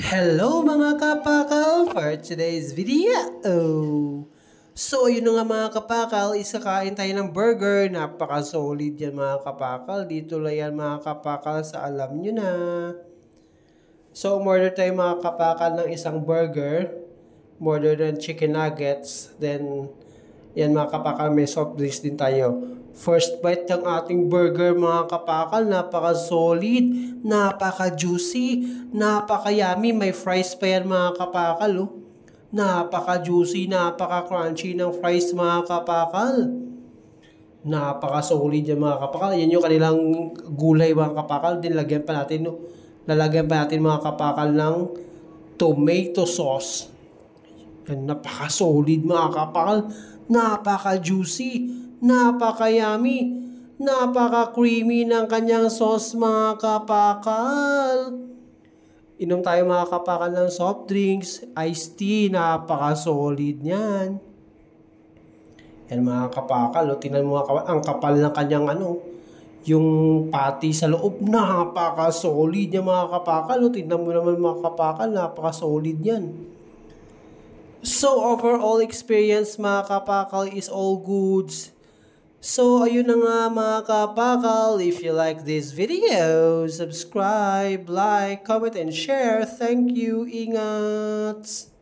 Hello mga kapakal for today's video. So yun na nga mga kapakal, isakain tayo ng burger. Napaka-solid yan mga kapakal. Dito lang yan mga kapakal sa alam nyo na. So umorder tayo mga kapakal ng isang burger. Order ng chicken nuggets. Then yan mga kapakal, may soft drinks din tayo. First bite ng ating burger mga kapakal, napaka-solid, napaka-juicy, napaka-yummy. May fries pa yan mga kapakal. Oh. Napaka-juicy, napaka-crunchy ng fries mga kapakal. Napaka-solid yan mga kapakal. Yan yung kanilang gulay mga kapakal. Din lagyan pa natin, no? Lalagyan pa natin mga kapakal ng tomato sauce. Yan, napaka-solid mga kapakal. Napaka-juicy. Napaka-yummy, napaka-creamy ng kanyang sauce mga kapakal. Inom tayo mga kapakal ng soft drinks, iced tea, napaka-solid niyan. Yan mga kapakal, tingnan mo mga kapakal, ang kapal ng kanyang yung patty sa loob, napaka-solid niya mga kapakal. Tingnan mo naman mga kapakal, napaka-solid yan. So overall experience mga kapakal is all goods. So, ayun na nga mga kapakal. If you like this video, subscribe, like, comment, and share. Thank you. Ingat!